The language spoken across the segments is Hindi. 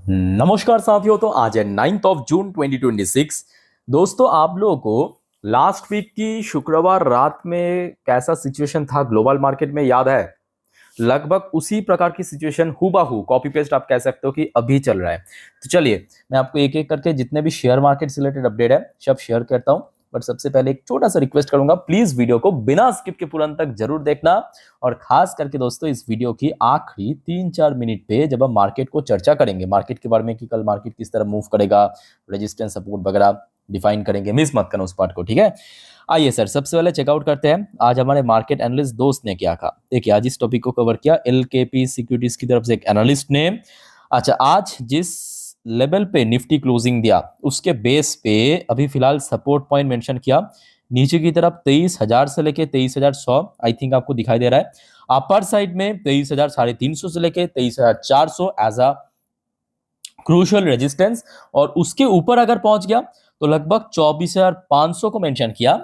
नमस्कार साथियों। तो आज है 9 जून 2026। दोस्तों, आप लोगों को लास्ट वीक की शुक्रवार रात में कैसा सिचुएशन था ग्लोबल मार्केट में याद है? लगभग उसी प्रकार की सिचुएशन हूबहू कॉपी पेस्ट आप कह सकते हो कि अभी चल रहा है। तो चलिए, मैं आपको एक एक करके जितने भी शेयर मार्केट से रिलेटेड अपडेट है सब शेयर करता हूं। बट सबसे पहले एक छोटा सा रिक्वेस्ट करूंगा, प्लीज वीडियो को बिना स्किप के पूरा अंत तक जरूर देखना। और खास करके दोस्तों, इस वीडियो की आखिरी 3-4 मिनट पे जब हम मार्केट को चर्चा करेंगे, मार्केट के बारे में कि कल मार्केट किस तरह मूव करेगा, रेजिस्टेंस सपोर्ट वगैरह डिफाइन करेंगे, मिस मत करना उस पार्ट को, ठीक है? आइए सर, सबसे पहले चेकआउट करते हैं आज हमारे मार्केट एनालिस्ट दोस्त ने क्या कहा। देखिए, आज इस टॉपिक को कवर किया एलकेपी सिक्योरिटीज की तरफ से एक एनालिस्ट ने। अच्छा, आज जिस लेवल पे निफ्टी क्लोजिंग दिया उसके बेस पे अभी फिलहाल सपोर्ट पॉइंट मेंशन किया नीचे की तरफ 23,000 से लेके 23,100 आई थिंक आपको दिखाई दे रहा है। अपर साइड में 23,350 से लेके 23,400 एज अ क्रूशियल रेजिस्टेंस। और उसके ऊपर अगर पहुंच गया तो लगभग 24,500 को मेंशन किया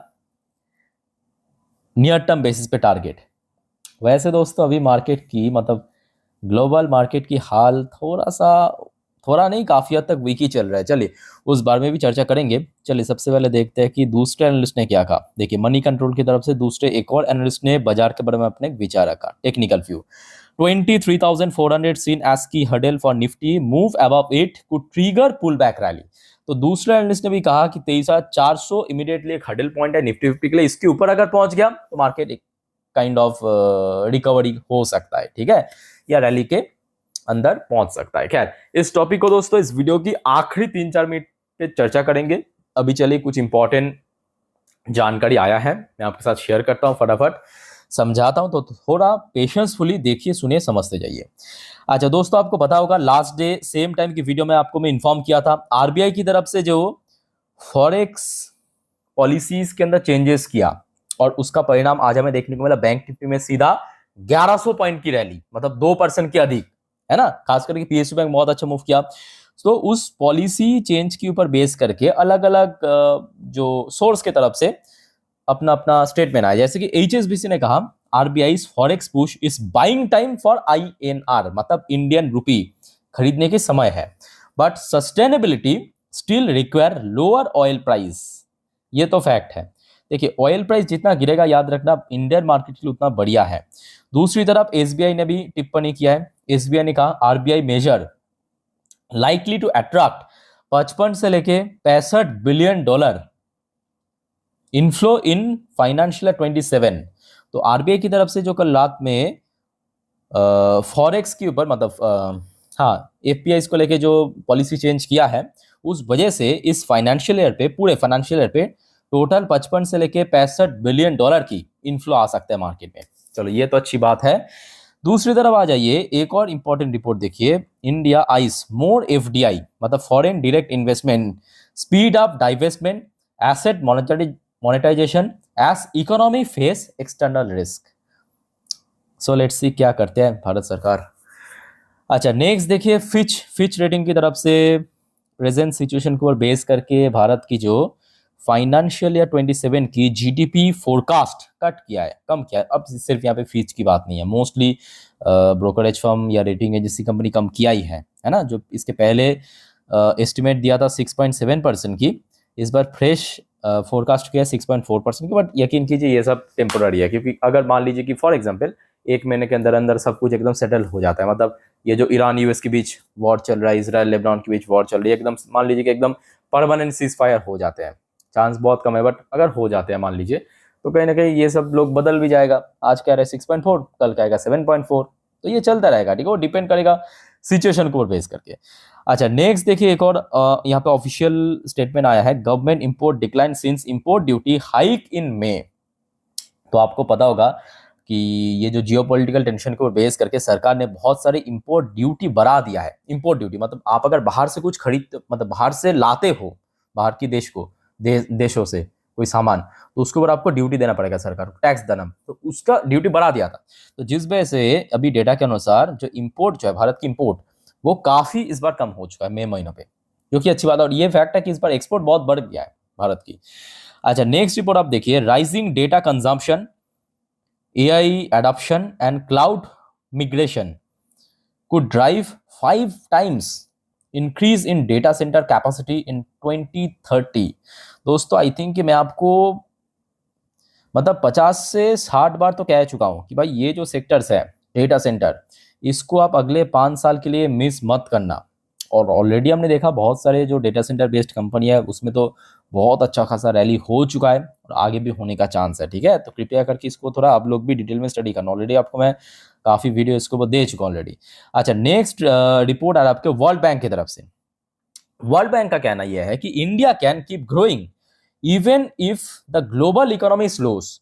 नियर टर्म बेसिस पे टारगेट। वैसे दोस्तों, अभी मार्केट की मतलब ग्लोबल मार्केट की हाल थोड़ा नहीं काफी हद तक वीक ही चल रहा है। चलिए, उस बारे में भी चर्चा करेंगे। चलिए, सबसे पहले देखते हैं कि दूसरे एनालिस्ट ने क्या कहा। देखिए, मनी कंट्रोल की तरफ से दूसरे एक और एनालिस्ट ने बाजार के बारे में अपने विचार रखा। Technical view, 23,400 seen as key hurdle for Nifty, move above it could trigger pull back rally. तो दूसरे एनालिस्ट ने भी कहा कि 23,400 इमीडिएटली एक हर्डल पॉइंट है निफ्टी 50 के लिए। इसके ऊपर अगर पहुंच गया तो मार्केट एक काइंड ऑफ रिकवरी हो सकता है, ठीक है, या रैली के अंदर पहुंच सकता है। खैर, इस टॉपिक को दोस्तों इस वीडियो की आखिरी 3-4 मिनट पे चर्चा करेंगे। अभी चलिए, कुछ इंपॉर्टेंट जानकारी आया है, मैं आपके साथ शेयर करता हूं, फटाफट समझाता हूं, तो थोड़ा पेशेंसफुली देखिए, सुनिए, समझते जाइए। अच्छा दोस्तों, आपको पता होगा लास्ट डे सेम टाइम की वीडियो में आपको मैं इन्फॉर्म किया था आरबीआई की तरफ से जो फॉरेक्स पॉलिसीज के अंदर चेंजेस किया और उसका परिणाम आज हमें देखने को मिला। बैंक निफ्टी में सीधा 1100 पॉइंट की रैली, मतलब 2% के अधिक, है ना। खास करके पीएसयू बैंक बहुत अच्छा मूव किया। तो उस पॉलिसी चेंज के ऊपर बेस करके अलग अलग जो सोर्स के तरफ से अपना अपना स्टेटमेंट आया। जैसे कि एचएसबीसी ने कहा RBI forex push is buying time for INR, मतलब इंडियन रुपी खरीदने के समय है, but sustainability still require lower oil price. ये तो फैक्ट है। देखिए, ऑयल प्राइस जितना गिरेगा, याद रखना, इंडियन मार्केट के लिए उतना बढ़िया है। दूसरी तरफ एसबीआई ने भी टिप्पणी किया है। एसबीआई ने कहा RBI major likely to attract 55 से लेके 65 billion dollar inflow in financial 27। तो आरबीआई की तरफ से जो कल रात में फॉरेक्स के ऊपर मतलब हाँ, एफपीआई को लेके जो पॉलिसी चेंज किया है, उस वजह से इस फाइनेंशियल ईयर पे, पूरे फाइनेंशियल ईयर पे टोटल 55 से लेके 65 बिलियन डॉलर की इनफ्लो आ सकता है मार्केट में। चलो, ये तो अच्छी बात है। दूसरी तरफ आ जाइए, एक और इंपॉर्टेंट रिपोर्ट देखिए। इंडिया आइज मोर एफडीआई, मतलब foreign direct investment, speed up divestment, asset monetisation as economy face external risk. So let's see क्या करते हैं भारत सरकार। अच्छा, नेक्स्ट देखिए, फिच रेटिंग की तरफ से प्रेजेंट सिचुएशन को बेस करके भारत की जो फाइनेंशियल ईयर 27 की जीडीपी फोरकास्ट कट किया है, कम किया है। अब सिर्फ यहाँ पे फिच की बात नहीं है, मोस्टली ब्रोकरेज फर्म या रेटिंग एजेंसी कंपनी कम किया ही है ना। जो इसके पहले एस्टिमेट दिया था 6.7% की, इस बार फ्रेश फोरकास्ट किया 6.4% की। बट यकीन कीजिए, ये सब टेम्पोररी है, क्योंकि अगर मान लीजिए कि फॉर एग्जाम्पल 1 महीने के अंदर अंदर सब कुछ एकदम सेटल हो जाता है, मतलब ये जो ईरान यूएस के बीच वॉर चल रहा है, इसराइल लेबनान के बीच वॉर चल रही है, एकदम मान लीजिए कि एकदम परमानेंट सीज फायर हो जाते हैं। चांस बहुत कम है, बट अगर हो जाते हैं मान लीजिए, तो कहीं ना कहीं ये सब लोग बदल भी जाएगा। आज कह रहे 6.4, कल कहेगा 7.4, तो ये चलता रहेगा, ठीक है। वो डिपेंड करेगा सिचुएशन को बेस करके। अच्छा, नेक्स्ट देखिए, एक और यहाँ पे ऑफिशियल स्टेटमेंट आया है, government import decline since import duty hike in May. तो आपको पता होगा कि ये जो जियोपॉलिटिकल टेंशन को बेस करके सरकार ने बहुत सारे इंपोर्ट ड्यूटी बढ़ा दिया है। इंपोर्ट ड्यूटी मतलब आप अगर बाहर से कुछ खरीद, मतलब बाहर से लाते हो, बाहर की देशों से कोई सामान, तो उसके ऊपर आपको ड्यूटी देना पड़ेगा, सरकार को टैक्स देना। तो उसका ड्यूटी बढ़ा दिया था। तो जिस वजह से अभी डेटा के अनुसार जो इंपोर्ट जो है, भारत की इंपोर्ट, वो काफी इस बार कम हो चुका है मई महीनों पे, जो कि अच्छी बात है। और ये फैक्ट है कि इस बार एक्सपोर्ट बहुत बढ़ गया है भारत की। अच्छा, नेक्स्ट रिपोर्ट आप देखिए, rising data consumption, AI adoption and cloud migration could drive 5 times increase in data centre capacity in 2030। दोस्तों आई थिंक कि मैं आपको मतलब 50 से 60 बार तो कह चुका हूँ कि भाई ये जो सेक्टर्स है डेटा सेंटर, इसको आप अगले 5 साल के लिए मिस मत करना। और ऑलरेडी हमने देखा बहुत सारे जो डेटा सेंटर बेस्ड कंपनी है उसमें तो बहुत अच्छा खासा रैली हो चुका है और आगे भी होने का चांस है। ठीक है, तो कृपया करके इसको थोड़ा आप लोग भी डिटेल में स्टडी करना। ऑलरेडी आपको मैं काफ़ी वीडियो इसके ऊपर दे चुका हूँ ऑलरेडी। अच्छा, नेक्स्ट रिपोर्ट आ रहा है आपके वर्ल्ड बैंक की तरफ से। वर्ल्ड बैंक का कहना यह है कि India can keep growing even if the global economy slows.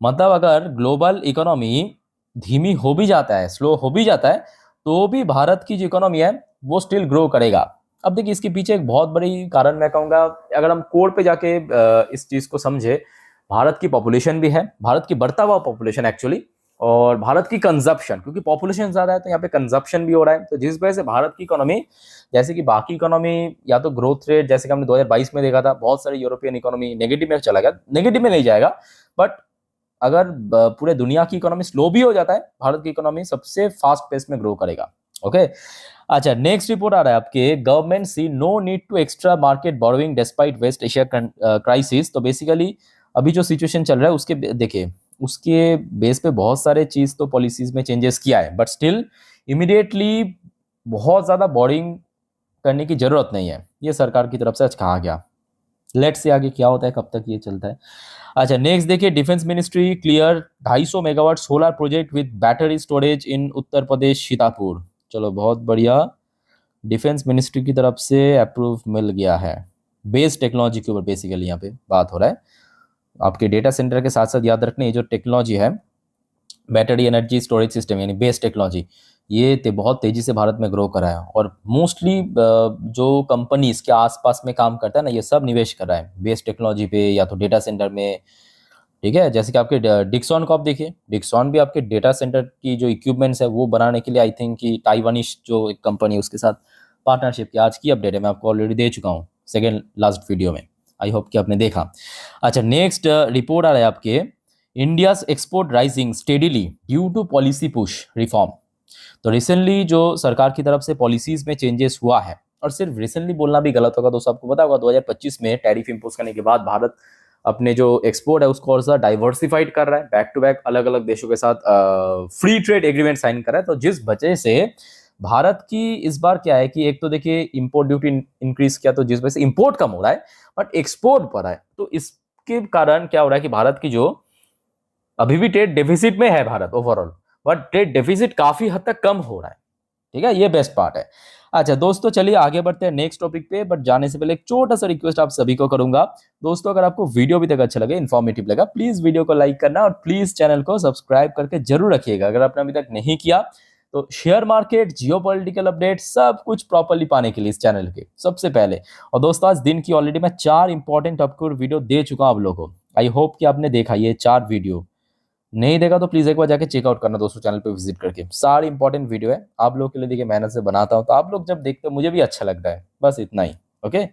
मतलब अगर ग्लोबल इकोनॉमी धीमी हो भी जाता है, स्लो हो भी जाता है, तो भी भारत की जो इकोनॉमी है वो स्टिल ग्रो करेगा। अब देखिए इसके पीछे एक बहुत बड़ी कारण मैं कहूँगा, अगर हम कोर पे जाके इस चीज़ को समझे, भारत की पॉपुलेशन भी है, भारत की बढ़ता हुआ पॉपुलेशन एक्चुअली, और भारत की कंजप्शन, क्योंकि पॉपुलेशन ज़्यादा है तो यहाँ पे कंजप्शन भी हो रहा है। तो जिस वजह से भारत की इकोनॉमी, जैसे कि बाकी इकोनॉमी या तो ग्रोथ रेट जैसे कि हमने 2022 में देखा था, बहुत सारे यूरोपियन इकोनॉमी नेगेटिव में चला गया, नेगेटिव में नहीं जाएगा, बट अगर पूरे दुनिया की इकोनॉमी स्लो भी हो जाता है, भारत की इकोनॉमी सबसे फास्ट पेस में ग्रो करेगा। ओके, अच्छा, नेक्स्ट रिपोर्ट आ रहा है आपके, government see no need to extra market borrowing despite West Asia crisis. तो बेसिकली अभी जो सिचुएशन चल रहा है उसके देखिए उसके बेस पे बहुत सारे चीज तो पॉलिसीज में चेंजेस किया है, बट स्टिल इमीडिएटली बहुत ज्यादा बोरिंग करने की जरूरत नहीं है, ये सरकार की तरफ से आज कहा गया। लेट्स से आगे क्या होता है, कब तक ये चलता है। अच्छा, नेक्स्ट देखिए, defence ministry clear 250 megawatt solar project with battery storage in Uttar Pradesh Sitapur. चलो बहुत बढ़िया, डिफेंस मिनिस्ट्री की तरफ से अप्रूव मिल गया है। बेस टेक्नोलॉजी के ऊपर बेसिकली यहाँ पे बात हो रहा है। आपके डेटा सेंटर के साथ साथ याद रखना, ये जो टेक्नोलॉजी है बैटरी एनर्जी स्टोरेज सिस्टम यानी बेस टेक्नोलॉजी, ये बहुत तेजी से भारत में ग्रो करा है, और मोस्टली जो कंपनी इसके आसपास में काम करता है ना, ये सब निवेश कर रहा है बेस टेक्नोलॉजी पे या तो डेटा सेंटर में। ठीक है, जैसे कि आपके डिक्सॉन को आप देखिए, डिक्सॉन भी आपके डेटा सेंटर की जो इक्विपमेंट्स है वो बनाने के लिए आई थिंक कि ताइवानिश जो एक कंपनी है उसके साथ पार्टनरशिप की। आज की अपडेट है, मैं आपको ऑलरेडी दे चुका हूँ सेकेंड लास्ट वीडियो में, आई होप कि आपने देखा। अच्छा, नेक्स्ट रिपोर्ट आ रहा है आपके, India's export rising steadily due to policy push reform. तो रिसेंटली जो सरकार की तरफ से पॉलिसीज में चेंजेस हुआ है, और सिर्फ रिसेंटली बोलना भी गलत होगा दोस्तों, आपको पता होगा 2025 में टैरिफ इंपोज करने के बाद भारत अपने जो एक्सपोर्ट है उसको और ज़्यादा डाइवर्सिफाइड कर रहा है, बैक टू बैक अलग अलग देशों के साथ फ्री ट्रेड एग्रीमेंट साइन कर रहा है। तो जिस वजह से भारत की इस बार क्या है कि एक तो देखिए इंपोर्ट ड्यूटी इंक्रीज किया, तो जिस वजह से इंपोर्ट कम हो रहा है बट एक्सपोर्ट बढ़ा है। तो इसके कारण क्या हो रहा है कि भारत की जो अभी भी ट्रेड डेफिसिट में है Bharat overall, but trade deficit काफी हद तक कम हो रहा है। ठीक है, ये बेस्ट पार्ट है। अच्छा दोस्तों, चलिए आगे बढ़ते हैं नेक्स्ट टॉपिक पे, बट जाने से पहले एक छोटा सा रिक्वेस्ट आप सभी को करूंगा। दोस्तों, अगर आपको वीडियो भी तक अच्छा लगे, इन्फॉर्मेटिव लगा, प्लीज वीडियो को लाइक करना और प्लीज चैनल को सब्सक्राइब करके जरूर रखिएगा अगर आपने अभी तक नहीं किया। तो शेयर मार्केट, जियोपॉलिटिकल अपडेट सब कुछ प्रॉपरली पाने के लिए इस चैनल के सबसे पहले। और दोस्तों, आज दिन की ऑलरेडी मैं 4 इंपॉर्टेंट आपको वीडियो दे चुका हूं आप लोगों को। आई होप कि आपने देखा ये 4 वीडियो, नहीं देखा तो प्लीज एक बार जाके चेकआउट करना दोस्तों, चैनल पे विजिट करके। सारी इंपॉर्टेंट वीडियो है आप लोग के लिए, देखिए मेहनत से बनाता हूँ, तो आप लोग जब देखते हो मुझे भी अच्छा लगता है, बस इतना ही। ओके,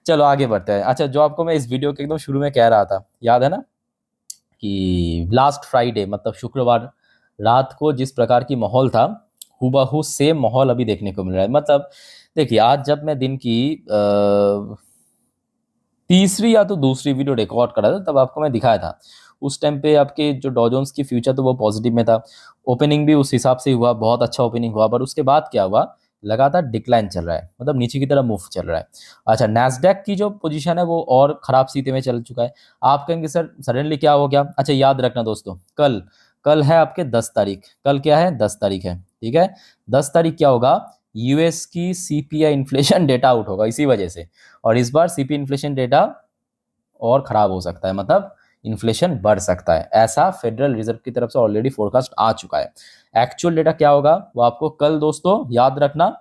चलो आगे बढ़ते हैं। अच्छा, जो आपको मैं इस वीडियो के एकदम शुरू में कह रहा था, याद है ना कि लास्ट फ्राइडे मतलब शुक्रवार रात को जिस प्रकार की माहौल था, हूबहू सेम माहौल अभी देखने को मिल रहा है। मतलब देखिए, आज जब मैं दिन की तीसरी या तो दूसरी वीडियो रिकॉर्ड करा था, तब आपको मैं दिखाया था, उस टाइम पे आपके जो डॉ जोन्स की फ्यूचर तो वो पॉजिटिव में था, ओपनिंग भी उस हिसाब से हुआ, बहुत अच्छा ओपनिंग हुआ, पर उसके बाद क्या हुआ, लगातार डिक्लाइन चल रहा है, मतलब नीचे की तरफ मूव चल रहा है। अच्छा, नैस्डैक की जो पोजीशन है वो और खराब स्थिति में चल चुका है। आप कहेंगे सर सडनली क्या हो गया। अच्छा, याद रखना दोस्तों, कल कल है आपके 10 तारीख, कल क्या है 10 तारीख है, ठीक है। 10 तारीख क्या होगा, यूएस की सीपीआई इन्फ्लेशन डेटा आउट होगा इसी वजह से, और इस बार सीपी इन्फ्लेशन डेटा और खराब हो सकता है, मतलब इन्फ्लेशन बढ़ सकता है, ऐसा फेडरल रिजर्व की तरफ से ऑलरेडी फोरकास्ट आ चुका है। एक्चुअल डेटा क्या होगा वो आपको कल दोस्तों याद रखना,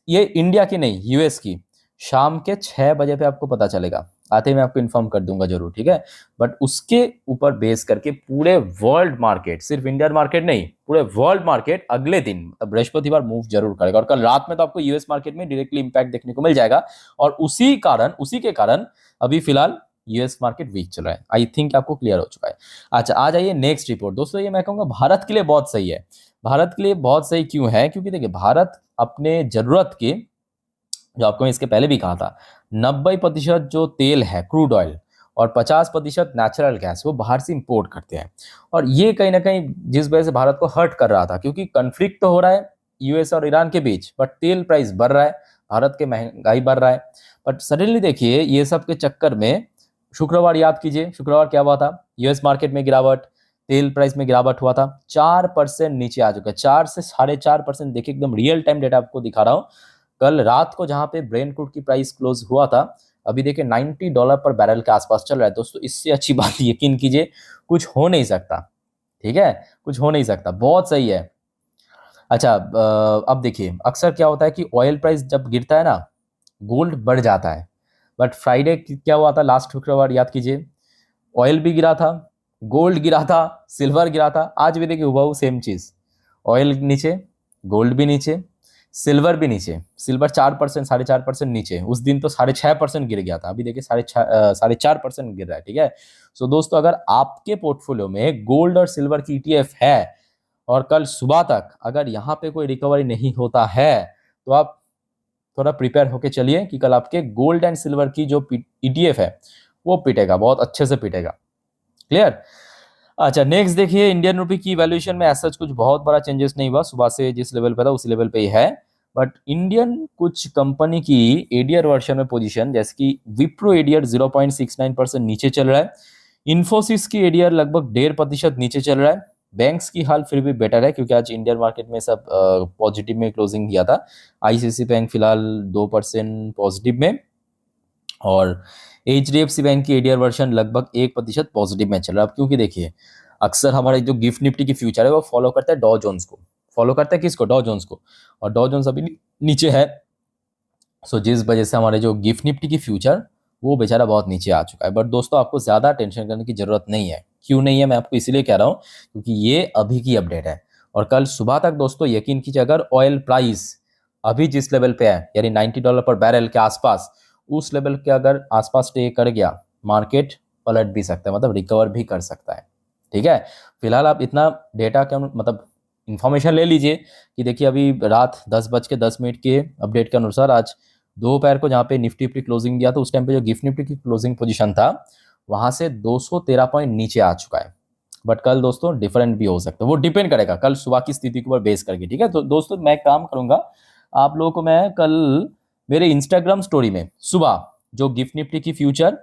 ये इंडिया की नहीं यूएस की, शाम के 6 बजे पे आपको पता चलेगा, आते ही मैं आपको इन्फॉर्म कर दूंगा जरूर, ठीक है। बट उसके ऊपर बेस करके पूरे वर्ल्ड मार्केट, सिर्फ इंडियन मार्केट नहीं, पूरे वर्ल्ड मार्केट अगले दिन बृहस्पतिवार मूव जरूर करेगा, और कल रात में तो आपको यूएस मार्केट में डायरेक्टली इंपैक्ट देखने को मिल जाएगा, और उसी के कारण अभी फिलहाल यूएस मार्केट वीक चल रहा है। आई थिंक आपको क्लियर हो चुका है। अच्छा, आ जाइए नेक्स्ट रिपोर्ट। दोस्तों, ये मैं कहूँगा भारत के लिए बहुत सही है। भारत के लिए बहुत सही क्यों है, क्योंकि देखिए भारत अपने जरूरत के जो आपको मैं इसके पहले भी कहा था, 90% जो तेल है क्रूड ऑयल और 50% नेचुरल गैस वो बाहर से इंपोर्ट करते हैं। और ये कहीं ना कहीं जिस वजह से भारत को हर्ट कर रहा था, क्योंकि कन्फ्लिक्ट तो हो रहा है यूएस और ईरान के बीच, बट तेल प्राइस बढ़ रहा है, भारत के महंगाई बढ़ रहा है। बट सडनली देखिए ये सब के चक्कर में शुक्रवार याद कीजिए, शुक्रवार क्या हुआ था, यूएस मार्केट में गिरावट, तेल प्राइस में गिरावट हुआ था, 4% नीचे आ चुका है, 4 से 4.5%। देखिए एकदम रियल टाइम डेटा आपको दिखा रहा हूँ। कल रात को जहां पे ब्रेंट क्रूड की प्राइस क्लोज हुआ था, अभी देखिए $90 पर बैरल के आसपास चल रहा है। दोस्तों इससे अच्छी बात यकीन कीजिए कुछ हो नहीं सकता, ठीक है, कुछ हो नहीं सकता, बहुत सही है। अच्छा अब देखिए अक्सर क्या होता है कि ऑयल प्राइस जब गिरता है ना, गोल्ड बढ़ जाता है। बट फ्राइडे क्या हुआ था, लास्ट शुक्रवार याद कीजिए, ऑयल भी गिरा था, गोल्ड गिरा था, सिल्वर गिरा था। आज भी देखिए हुआ सेम चीज, ऑयल नीचे, गोल्ड भी नीचे, सिल्वर भी नीचे। सिल्वर 4%, 4.5% नीचे, उस दिन तो 6.5% गिर गया था, अभी देखिए 4.5% गिर रहा है, ठीक है। सो दोस्तों अगर आपके पोर्टफोलियो में गोल्ड और सिल्वर की ईटीएफ है और कल सुबह तक अगर यहाँ पे कोई रिकवरी नहीं होता है, तो आप थोड़ा प्रिपेयर होके चलिए कि कल आपके गोल्ड एंड सिल्वर की जो ईटीएफ है वो पिटेगा, बहुत अच्छे से पिटेगा। क्लियर। अच्छा नेक्स्ट देखिए, इंडियन रुपी की वैल्यूएशन में ऐसा कुछ बहुत बड़ा चेंजेस नहीं हुआ, सुबह से जिस लेवल पे था उसी लेवल पे ही है। बट इंडियन कुछ कंपनी की एडीआर वर्शन में पोजीशन, जैसे कि विप्रो एडीआर 0.69% नीचे चल रहा है, इन्फोसिस की एडीआर लगभग 1.5% नीचे चल रहा है। बैंक्स की हाल फिर भी बेटर है क्योंकि आज इंडियन मार्केट में सब पॉजिटिव में क्लोजिंग किया था। आईसीआईसीआई बैंक फिलहाल 2% पॉजिटिव में, और एचडीएफसी बैंक की एडीआर वर्शन लगभग 1% पॉजिटिव में चल रहा है। अब क्योंकि देखिए अक्सर हमारे जो गिफ्ट निफ्टी की फ्यूचर है वो फॉलो करता है डॉ जोन्स को, फॉलो करता है किसको, डॉ जोन्स को, और डॉ जोन्स अभी नीचे है। सो जिस वजह से हमारे जो गिफ्ट निफ्टी की फ्यूचर वो बेचारा बहुत नीचे आ चुका है। बट दोस्तों आपको ज़्यादा टेंशन करने की जरूरत नहीं है। क्यों नहीं है, मैं आपको इसीलिए कह रहा हूँ क्योंकि ये अभी की अपडेट है, और कल सुबह तक दोस्तों यकीन कीजिए अगर ऑयल प्राइस अभी जिस लेवल पे है यानी $90 पर बैरल के आसपास, उस लेवल के अगर आसपास स्टे कर गया, मार्केट पलट भी सकता है, मतलब रिकवर भी कर सकता है, ठीक है। फिलहाल आप इतना डेटा का मतलब इंफॉर्मेशन ले लीजिए कि देखिए अभी रात 10:10 के अपडेट के अनुसार आज दोपहर को जहाँ पे निफ्टी की क्लोजिंग दिया था उस टाइम पे जो गिफ्ट निफ्टी की क्लोजिंग पोजीशन था वहां से 213 पॉइंट नीचे आ चुका है। बट कल दोस्तों डिफरेंट भी हो सकता है, वो डिपेंड करेगा कल सुबह की स्थिति के ऊपर बेस करके, ठीक है। तो दोस्तों मैं काम करूंगा, आप लोगों को मैं कल मेरे इंस्टाग्राम स्टोरी में सुबह जो गिफ्ट निफ्टी की फ्यूचर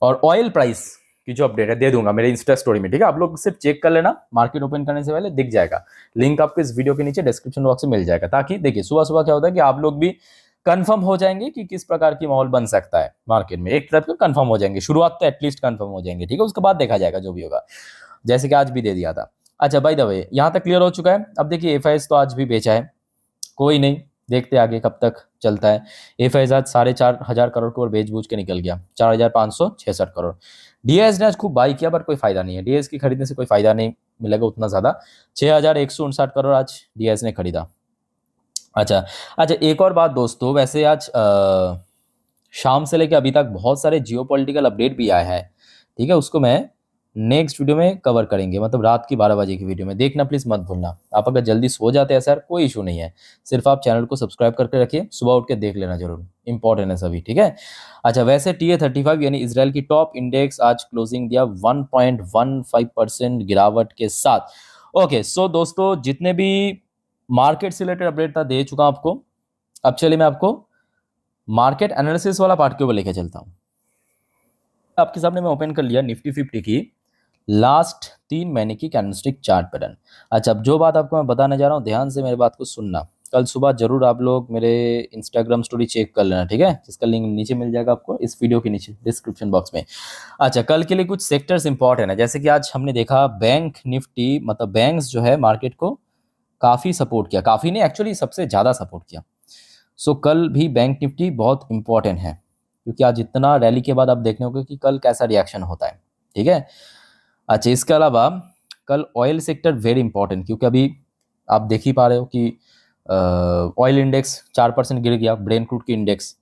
और ऑयल प्राइस की जो अपडेट है दे दूंगा मेरे इंस्टा स्टोरी में, ठीक है। आप लोग सिर्फ चेक कर लेना, मार्केट ओपन करने से पहले दिख जाएगा, लिंक आपको इस वीडियो के नीचे डिस्क्रिप्शन बॉक्स में मिल जाएगा, ताकि देखिए सुबह सुबह क्या होता है कि आप लोग भी कंफर्म हो जाएंगे कि किस प्रकार की माहौल बन सकता है मार्केट में। एक तरफ तो कंफर्म हो जाएंगे, शुरुआत तो एटलीस्ट कंफर्म हो जाएंगे, ठीक है, उसके बाद देखा जाएगा जो भी होगा, जैसे कि आज भी दे दिया था। अच्छा बाय द वे यहाँ तक क्लियर हो चुका है। अब देखिए एफआईएस तो आज भी बेचा है, कोई नहीं, देखते आगे कब तक चलता है। एफआईएस आज 4,500 करोड़ बेच बूझ के निकल गया, 4,566 करोड़। डीएस ने आज खूब बाई किया, बट कोई फायदा नहीं है, डीएस की खरीदने से कोई फायदा नहीं मिलेगा उतना ज्यादा। 6,159 करोड़ आज डीएस ने खरीदा। अच्छा अच्छा एक और बात दोस्तों, वैसे आज शाम से लेकर अभी तक बहुत सारे जियोपॉलिटिकल अपडेट भी आए हैं, ठीक है, उसको मैं नेक्स्ट वीडियो में कवर करेंगे, मतलब रात की 12 बजे की वीडियो में, देखना प्लीज मत भूलना। आप अगर जल्दी सो जाते हैं सर कोई इशू नहीं है, सिर्फ आप चैनल को सब्सक्राइब करके रखिए, सुबह उठ के देख लेना जरूर, इंपॉर्टेंट है सभी, ठीक है। अच्छा वैसे TA35 यानी इसराइल की टॉप इंडेक्स आज क्लोजिंग दिया 1.15% गिरावट के साथ। ओके सो दोस्तों जितने भी मार्केट से रिलेटेड अपडेट था दे चुका आपको। अब चलिए मैं आपको मार्केट एनालिसिस वाला पार्ट के ऊपर लेके चलता हूँ। आपके सामने मैं ओपन कर लिया निफ्टी 50 की लास्ट 3 महीने की कैंडलस्टिक चार्ट पैटर्न। अच्छा अब जो बात आपको मैं बताने जा रहा हूँ ध्यान से मेरी बात को सुनना, कल सुबह जरूर आप लोग मेरे इंस्टाग्राम स्टोरी चेक कर लेना, ठीक है, जिसका लिंक नीचे मिल जाएगा आपको इस वीडियो के नीचे डिस्क्रिप्शन बॉक्स में। अच्छा कल के लिए कुछ सेक्टर्स इंपॉर्टेंट है, जैसे कि आज हमने देखा बैंक निफ्टी, मतलब बैंक्स जो है मार्केट को काफ़ी सपोर्ट किया, काफ़ी नहीं एक्चुअली सबसे ज़्यादा सपोर्ट किया। सो कल भी बैंक निफ्टी बहुत इंपॉर्टेंट है क्योंकि आज इतना रैली के बाद आप देखने होगा कि कल कैसा रिएक्शन होता है, ठीक है। अच्छा इसके अलावा कल ऑयल सेक्टर वेरी इंपॉर्टेंट, क्योंकि अभी आप देख ही पा रहे हो कि ऑयल इंडेक्स 4% गिर गया, ब्रेन क्रूड की इंडेक्स,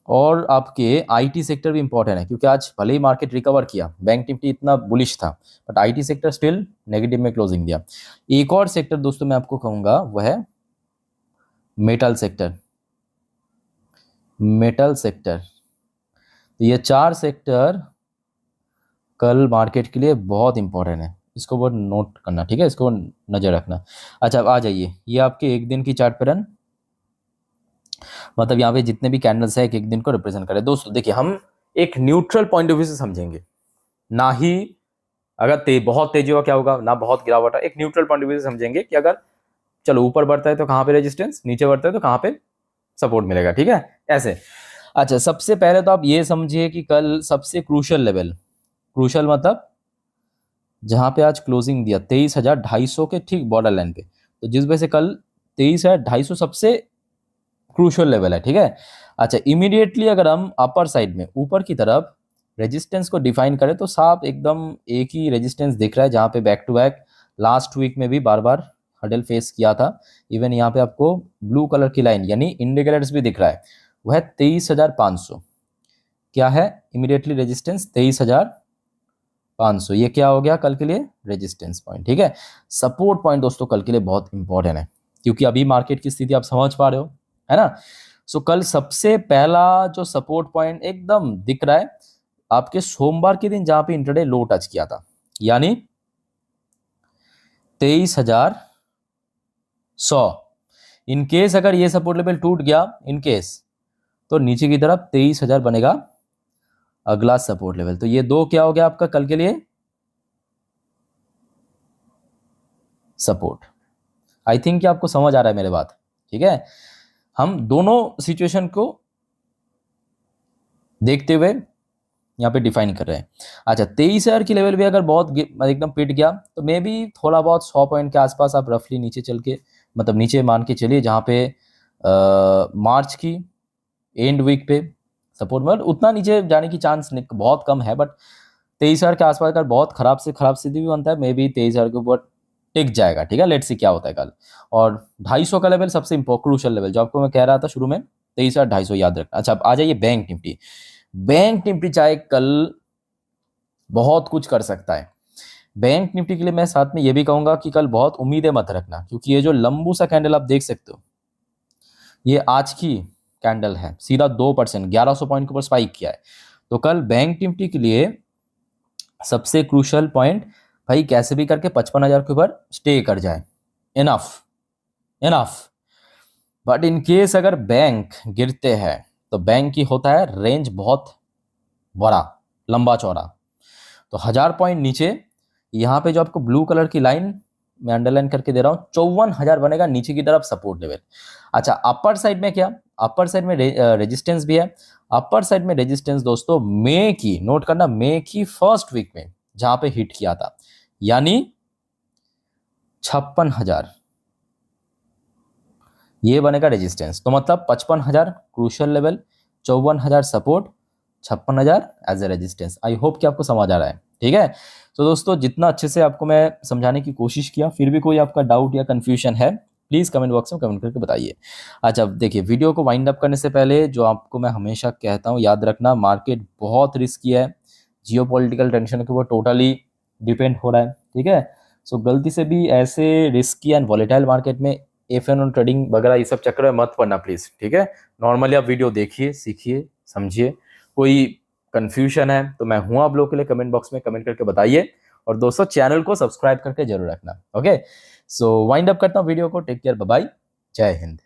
और आपके आईटी सेक्टर भी इंपॉर्टेंट है क्योंकि आज भले ही मार्केट रिकवर किया, बैंक निफ्टी इतना बुलिश था, but IT sector still negative में क्लोजिंग दिया। एक और सेक्टर दोस्तों मैं आपको कहूंगा वह है मेटल सेक्टर। Metal sector. तो ये 4 सेक्टर कल मार्केट के लिए बहुत इंपॉर्टेंट है, इसको बहुत नोट करना, ठीक है, इसको नज़र रखना। अच्छा अब आ जाइए, ये आपके एक दिन की चार्ट पैटर्न, मतलब यहाँ पे जितने भी कैंडल्स है एक एक दिन को रिप्रेजेंट करें। दोस्तों देखिए, हम एक न्यूट्रल पॉइंट ऑफ व्यू से समझेंगे, ना ही अगर बहुत तेजी हुआ क्या होगा, ना बहुत गिरावट है, एक न्यूट्रल पॉइंट ऑफ व्यू से समझेंगे कि अगर चलो ऊपर बढ़ता है तो कहाँ पे रेजिस्टेंस, नीचे बढ़ता है तो कहाँ पे सपोर्ट मिलेगा, ठीक है, ऐसे। अच्छा सबसे पहले तो आप ये समझिए कि कल सबसे क्रूशियल लेवल, क्रूशियल मतलब जहां पे आज क्लोजिंग दिया 23,250 के ठीक बॉर्डर लाइन पे, तो जिस वजह से कल 23,250 सबसे क्रूशियल लेवल है, ठीक है। अच्छा इमीडिएटली अगर हम अपर साइड में ऊपर की तरफ रेजिस्टेंस को डिफाइन करें तो साफ एकदम एक ही रेजिस्टेंस दिख रहा है, जहां पे back to back last week में भी बार बार हडल फेस किया था। इवन यहाँ पे आपको ब्लू कलर की लाइन यानी इंडिकेटर्स भी दिख रहा है, वह 23,500 क्या है, इमीडिएटली रेजिस्टेंस 23,500, ये क्या हो गया कल के लिए रेजिस्टेंस पॉइंट, ठीक है। सपोर्ट पॉइंट दोस्तों कल के लिए बहुत इंपॉर्टेंट है, क्योंकि अभी मार्केट की स्थिति आप समझ पा रहे हो, है ना। सो कल सबसे पहला जो सपोर्ट पॉइंट एकदम दिख रहा है आपके सोमवार के दिन, जहां पे इंट्राडे लो टच किया था, यानी 23,100। इनकेस अगर ये सपोर्ट लेवल टूट गया इनकेस, तो नीचे की तरफ 23,000 बनेगा अगला सपोर्ट लेवल। तो ये दो क्या हो गया आपका कल के लिए सपोर्ट। आई थिंक कि आपको समझ आ रहा है मेरे बात, ठीक है। हम दोनों सिचुएशन को देखते हुए यहाँ पे डिफाइन कर रहे हैं। अच्छा 23,000 की लेवल भी अगर बहुत एकदम पिट गया तो मे बी थोड़ा बहुत 100 पॉइंट के आसपास आप रफली नीचे चल के, मतलब नीचे मान के चलिए, जहाँ पे मार्च की एंड वीक पे सपोर्ट, मतलब उतना नीचे जाने की चांस बहुत कम है, बट 23,000 के आसपास अगर बहुत खराब से खराब स्थिति भी बनता है, मे बी 23,000 के ऊपर टिक जाएगा, ठीक है। लेट्स सी क्या होता है कल। और 250 का लेवल सबसे क्रूशियल लेवल, जो आपको मैं कह रहा था शुरू में, 23,250 याद रखना। अच्छा अब आ जाइए बैंक निफ्टी। बैंक निफ्टी चाहे कल बहुत कुछ कर सकता है, बैंक निफ्टी के लिए मैं साथ में ये भी कहूंगा कि कल बहुत उम्मीदें मत रखना, क्योंकि ये जो लंबू सा कैंडल आप देख सकते हो, ये आज की कैंडल है, सीधा 2% 1100 पॉइंट के ऊपर स्पाइक किया है। तो कल बैंक निफ्टी के लिए सबसे क्रूशियल पॉइंट भाई कैसे भी करके 55,000 के ऊपर स्टे कर जाए, enough enough. But in case अगर बैंक गिरते हैं तो बैंक की होता है रेंज बहुत बड़ा लंबा चौड़ा, तो 1000 पॉइंट नीचे, यहाँ पे जो आपको ब्लू कलर की लाइन मैं अंडरलाइन करके दे रहा हूँ, 54,000 बनेगा नीचे की तरफ सपोर्ट लेवल। अच्छा अपर साइड में क्या, अपर साइड में रेजिस्टेंस भी है। अपर साइड में रेजिस्टेंस दोस्तों मई की, नोट करना, मई की फर्स्ट वीक में जहां पे हिट किया था, यानी 56,000, ये बनेगा रेजिस्टेंस। तो मतलब 55,000 crucial level, 54,000 support, 56,000 as a resistance. I hope कि आपको समझ आ रहा है, ठीक है। तो दोस्तों जितना अच्छे से आपको मैं समझाने की कोशिश किया, फिर भी कोई आपका डाउट या कंफ्यूजन है, प्लीज़ कमेंट बॉक्स में कमेंट करके बताइए। अच्छा देखिए, वीडियो को वाइंड अप करने से पहले जो आपको मैं हमेशा कहता हूँ, याद रखना मार्केट बहुत रिस्की है, जियोपॉलिटिकल टेंशन के ऊपर टोटली डिपेंड हो रहा है, ठीक है। सो गलती से भी ऐसे रिस्की एंड वॉलेटाइल मार्केट में एफएनओ ट्रेडिंग वगैरह ये सब चक्कर में मत पड़ना प्लीज़, ठीक है। नॉर्मली आप वीडियो देखिए, सीखिए, समझिए। कोई कंफ्यूजन है तो मैं हूँ आप लोगों के लिए, कमेंट बॉक्स में कमेंट करके बताइए। और दोस्तों चैनल को सब्सक्राइब करके जरूर रखना, ओके। सो वाइंड अप करता हूँ वीडियो को, टेक केयर, बाय बाय, जय हिंद।